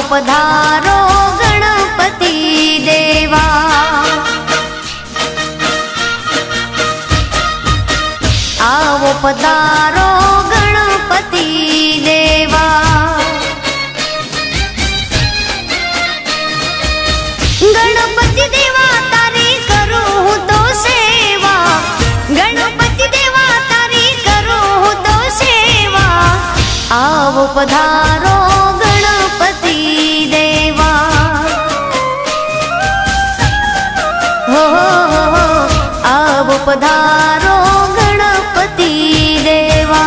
पधारो गणपति देवा। आवो पधारो गणपति देवा। गणपति देवा तारी करूं तो सेवा। गणपति देवा तारी करूं तो सेवा। आवो पधारो गणपति देवा। हो आवो पधारो गणपति देवा।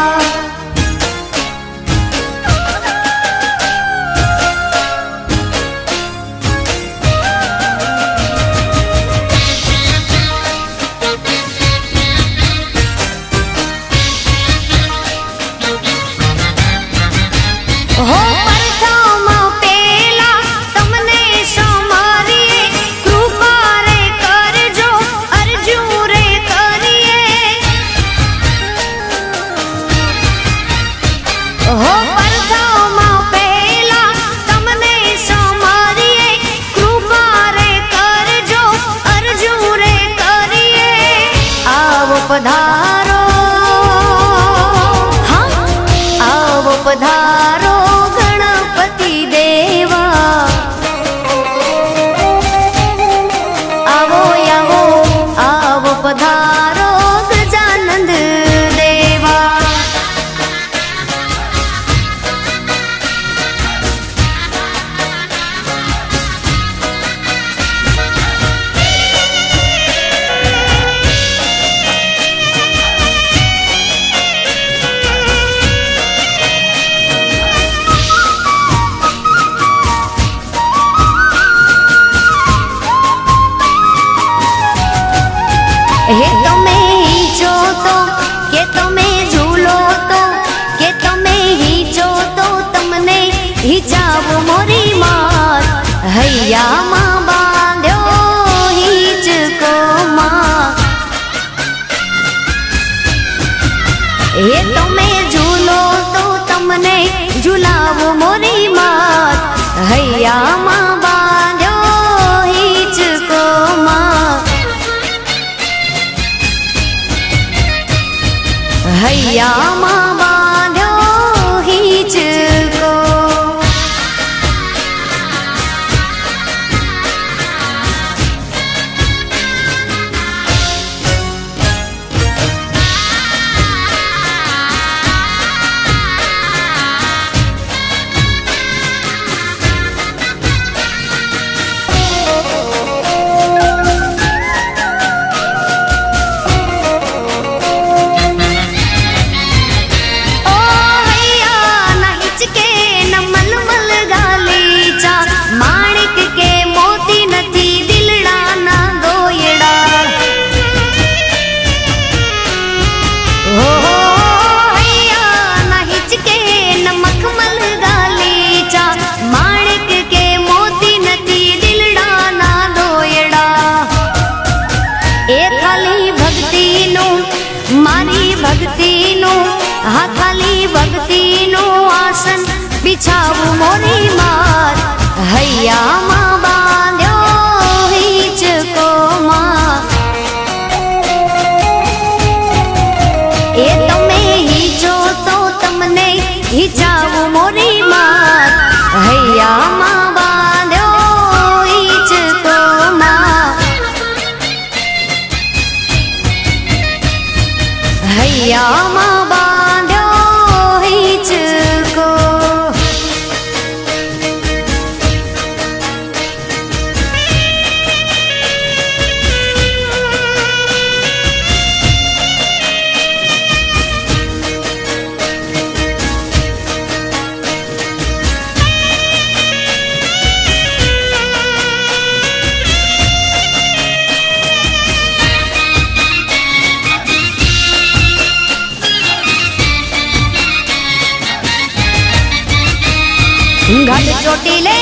हो प्रथम पेला तमने समारिए कृपा रे करजो अर्जू रे करिए। हो प्रथम पेला तमने समारिए कृपा रे करजो अर्जू रे करिए। आवो पधारो हाँ आवो पधारो गणपति देवा। आवो आवो आवो पधारो गजानंद देवा। हे तमे हीचो तो के तमे झूलो तो के तमे हीचो तो तमने हिचाव मोरी मात। हैया मां बांध्यो हीच को मां। हे तमे झूलो तो तमने झूलाव मोरी मात। हैया मां बांध्यो हीच को मां। हैया मां बांध्यो हीच को। हाँ खाली भक्ति नो आसन बिछाव मोरी मात। हैया मां बांध्यो हीच को मां। ए तमे हीचो तो तमने हिचाव मोरी मात। हैया मां बांध्यो हीच को मां। हैया मां बांध्यो हीच को। घट चोटीले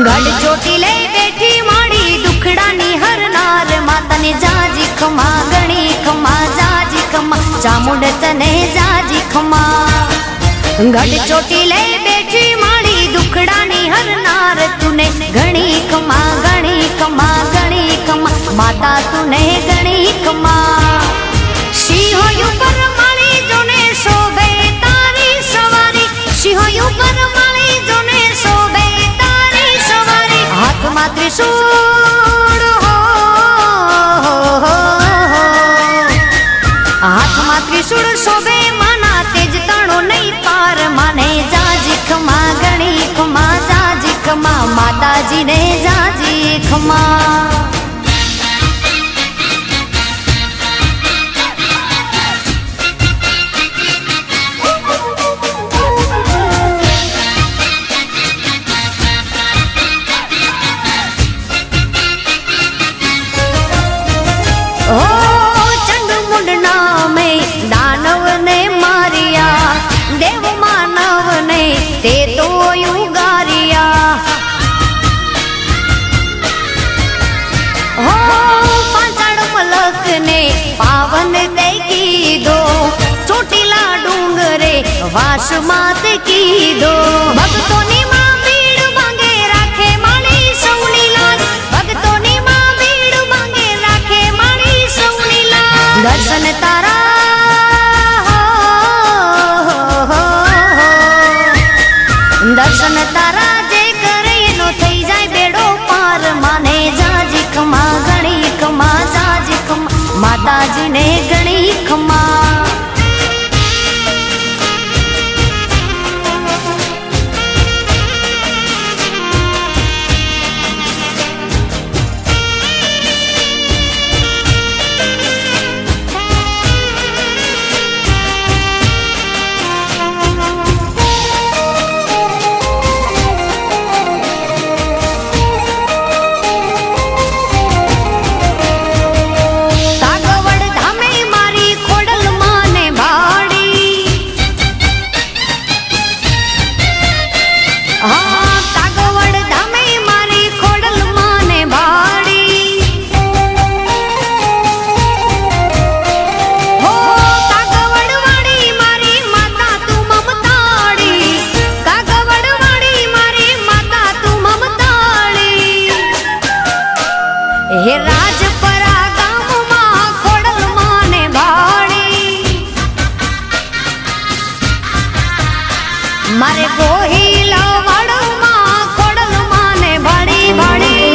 घट चोटीले बैठी माड़ी दुखड़ा नी हर नार। माता ने जाजी खमा गणी खमा जाजी खमा चामुंड तने जाजी खमा। ગઢ ચોટી લઈ બેઠી માળી દુખડાની હરનાર તુને ઘણી ખમા ઘણી ખમા ઘણી ખમા માતા તુને ઘણી ખમા સિંહો ઉપર માળી જોને શોભે તારી સવારી સિંહો ઉપર માળી જોને શોભે તારી સવારી હાથમાં ત્રિશૂળ હાથમાં ત્રિશૂળ શોભે માના તેજ તાણો નહીં પાર માને જાજી ખમા ઘણી ખમા જાજી ખમા માતાજીને જાજી ખમા તે તો યુગારિયા હો પાંચાળ મલક ને પાવન દે કીધો ચોટીલા ડુંગરે વાસ માત કીધો ભક્તોની માં ભીડ માંગે રાખે માળી સૌની લાજ ભક્તોની માં ભીડ માંગે રાખે માળી સૌની લાજ દર્શન તારા દર્શન તારા જે કરે એનો થઈ જાય બેડો પાર માને જાજી ખમા ઘણી ખમા જાજી ખમા માતાજીને ઘણી ખમા હે રાજપરા ગામમાં ખોડલ માને ભાડી મારે ગોહિલા વાડમાં ખોડલ માને ભાડી ભાડી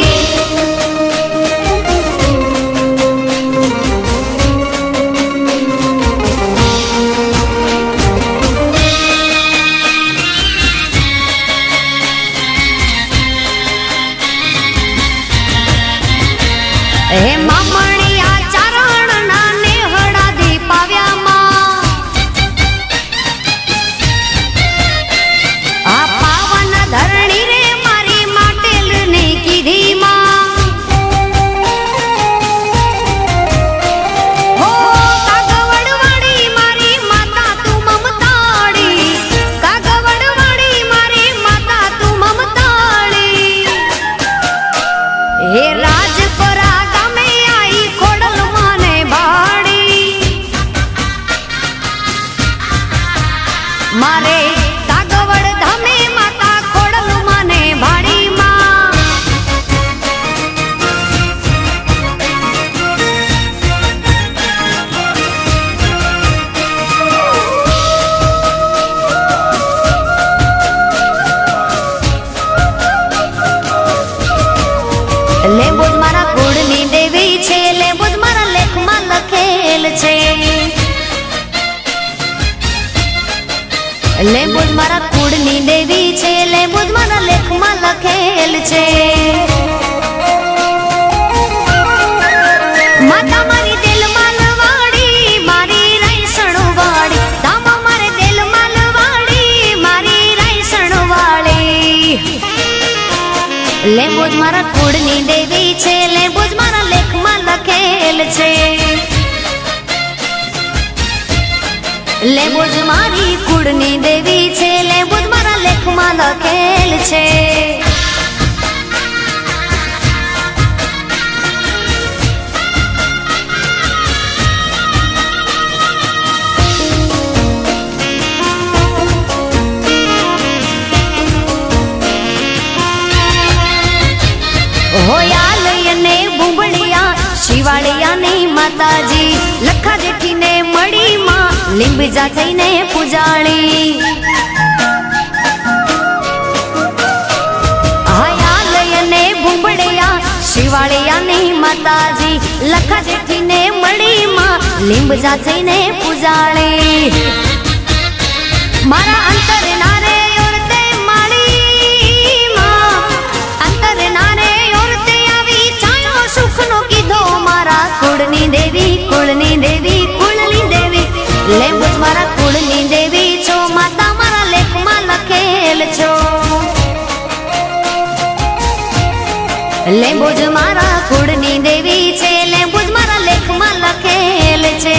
હે મામણિયા ચારણ ના નેહડા દીપાવ્યામાં આ પાવન ધરણી રે મારી માટેલ ની કીધી માં હો કાગવડ વાળી મારી માતા તું મમતાળી કાગવડ વાળી મારી માતા તું મમતાળી હે રાજપરા મારે કાગવડ ધામે માતા ખોડલ મને ભાડી માં લેબોજ મારા કુળની દેવી છે લેબોજ મારા લેખમાં લખેલ છે લેબોજ મારા કુળની દેવી છે લેબોજ મારા લેખમાં લખેલ છે માતા મારી દિલમાં લવાડી મારી રાયસણ વાળી ધામા મારે દિલમાં લવાડી મારી રાયસણ વાળી લેબોજ મારા કુળની દેવી છે લેબોજ મારા લેખમાં લખેલ છે લેબોજ મારી કુળની દેવી છે લેબોજ મારા લેખમાં લખેલ છે લીંબજા થઈને પૂજાણી હાયાલયને ભૂંબડિયા શિવાળિયાની માતાજી લખા જેઠીને મળી માં લીંબજા થઈને પૂજાણી મારા અંતર નારે ઓરતે માળી માં અંતર નારે ઓરતે આવી છાયો સુખનો કીધો મારા કુળની દેવી કુળની દેવી કુળની દેવી લેમ્બુજ મારા કુળની દેવી છો માતા મારા લેખમાં લખેલ છો લેમ્બુજ મારા કુળની દેવી છે લેમ્બુજ મારા લેખમાં લખેલ છે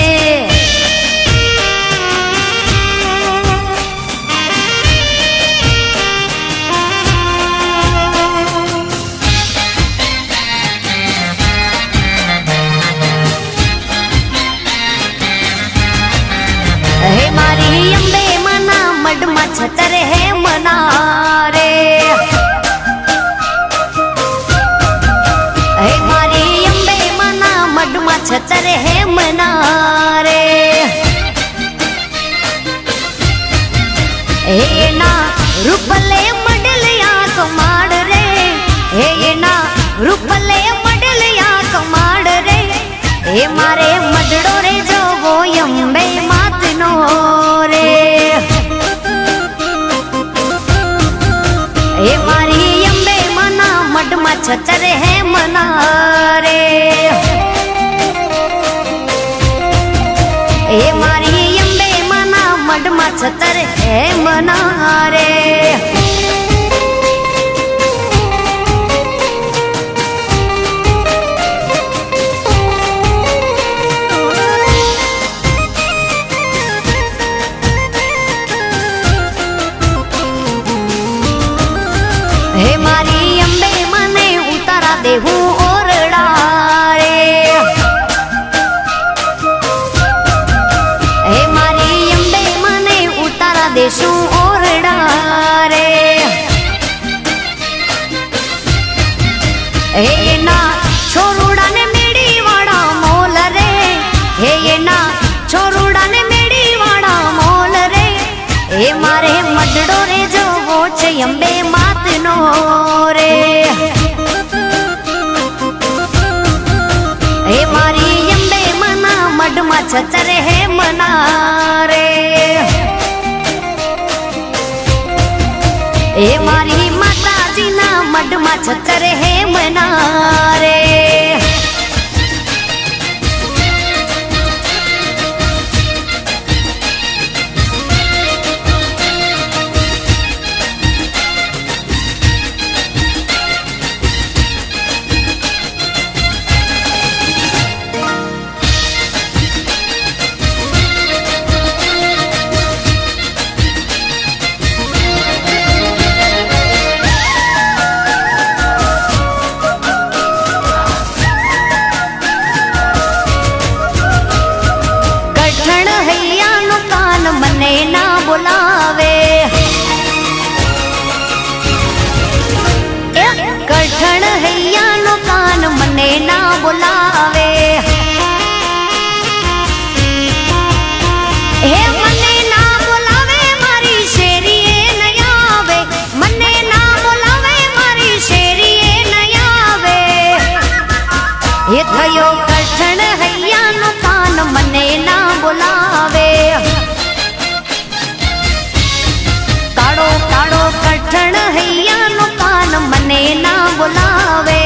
હે મારી અંબે મના મઢમાં છતર હે મના રે હે મારી અંબે મના મઢમાં છતર હે મના રે હે ના રૂપલે મડલિયા કમાડ રે હે ના રૂપલે મડલિયા કમાડ રે હે મારે મડડો રે જોવો અંબે માતનો રે હે મારી અંબે મના મઢમાં છતર હે મના રે હે મારી અંબે મના મઢમાં છતર હે મના રે હે મારી અંબે મને ઉતારા દેવું ઓરડા રે હે મારી અંબે મને ઉતારા દેશું ઓરડા રે હે ના છોરુડાને મેડી વાળા મોલ રે હે ના છોરુડાને મેડી વાળા મોલ રે હે મારે મડડો રે જોવો છે અંબે માતનો રે હે મારી અંબે મના મઢમાં છતર હે મના રે હે મારી માતાજીના મઢમાં છતર હે મના રે મને ના બોલાવે કઠણ હૈયાનો કાન મને ના બોલાવે હે મને ના બોલાવે મારી શેરીએ ન આવે મને ના બોલાવે મારી શેરીએ ન આવે એ થયો કઠણ હૈયાનો કાન મને ના બોલાવે કાળો કાળો કઠણ હૈયાનો કાન મને ના બોલાવે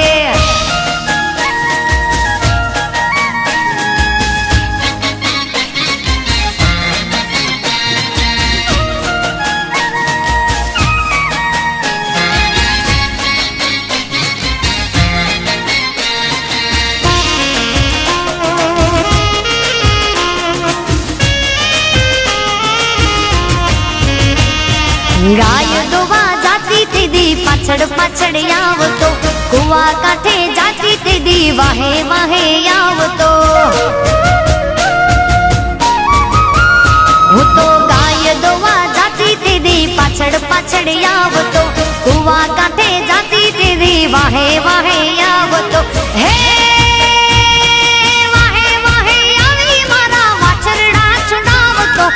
ગાય દોવા જાતી દીદી પાછળ પાછળ આવતો કુવા કાંઠે જાતી દીદી વાહે વાહે આવતો હું તો ગાય દોવા જાતી દીદી પાછળ પાછળ આવતો કુવા કાંઠે જાતી દીદી વાહે વાહે આવતો હે વાહે વાહે આવી મારા વાછરડા છુડાવતો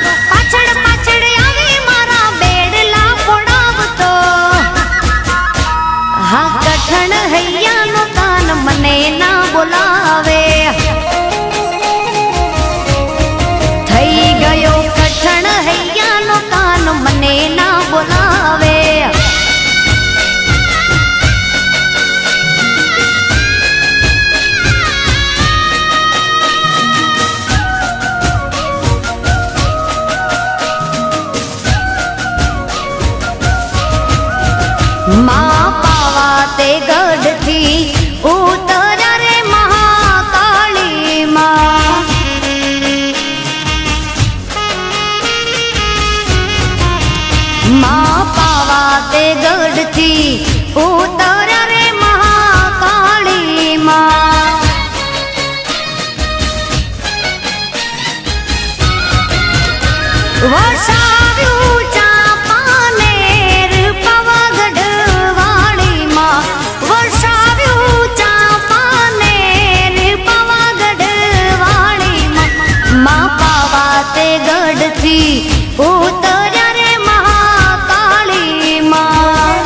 માં પાવા તે ગઢથી ઉતર્યા રે મહાકાળી માં. માં પાવા તે ગઢથી ઉતર્યા રે મહાકાળી માં. વસાવ્યું ચાંપાનેર પાવાગઢ વાળી માં. વસાવ્યું ચાંપાનેર પાવાગઢ વાળી માં. માં પાવા તે ગઢથી ઉતર્યા રે મહાકાળી માં.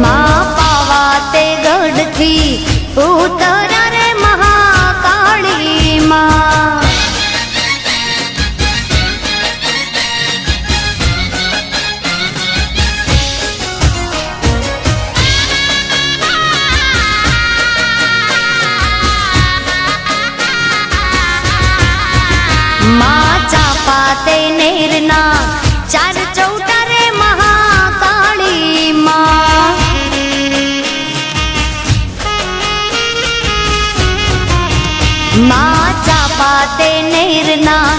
માં પાવા તે ગઢથી ઉતર્યા રે મહાકાળી માં. માં ચાપા તે નેરના ચાર ચૌટા રે મહાકાળી માં. માં ચાપા તે નેરના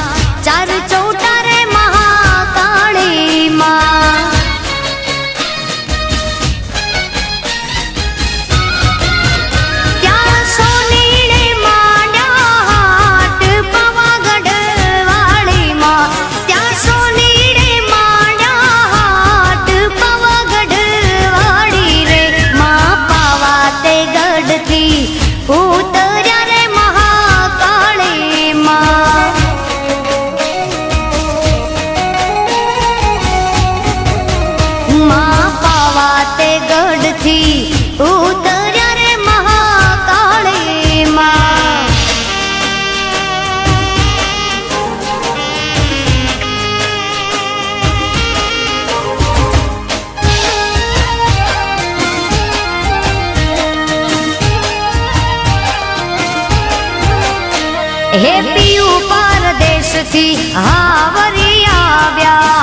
ચાર ચૌટા રે મહાકાળી માં. ત્યાં સોનીડે માંડ્યા હાટ પાવાગઢ વાળી માં. ત્યાં સોનીડે માંડ્યા હાટ પાવાગઢ વાળી રે. માં પાવા તે ગઢથી ઉતર્યા રે મહાકાળી માં. માં પાવા તે ગઢથી ઉતર્યા રે મહાકાળી માં. હે પિયું પરદેશથી હાવરી આવ્યા.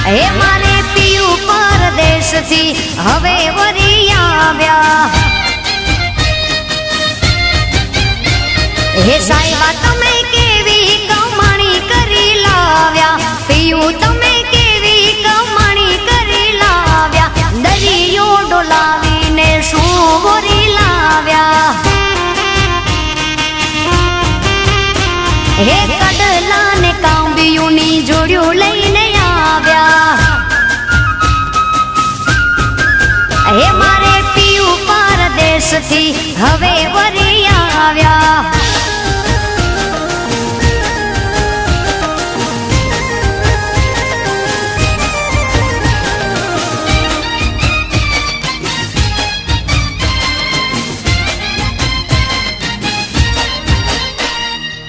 હે મારે પિયું પરદેશથી હવે વરી આવ્યા. હે સાહેબા તમે કેવી કમાણી કરી લાવ્યા. પિયું તમે કેવી કમાણી કરી લાવ્યા. દરિયો ડોલાવીને શું વરી લાવ્યા. હે કડલા ને કાંબિયુંની જોડિયું લઈને આવ્યા. હે મારે પિયું પરદેશથી હવે વરી આવ્યા.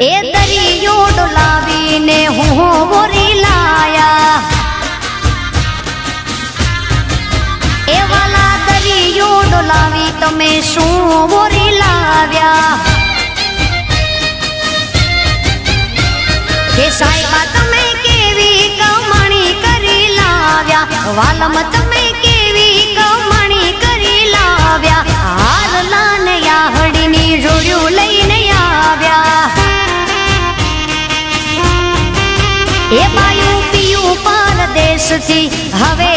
એ દરિયો ડોલાવીને હું વરી લાયા. એ વાલા દરિયો ડોલાવી તમે શું વરી લાવ્યા. હે સાહેબા તમે કેવી કમાણી કરી લાવ્યા. વાલમ તમે કેવી કમાણી કરી લાવ્યા. હારલા ને યાહડીની જોડિયું લઈને આવ્યા. એ બાયું પિયું પરદેશથી હવે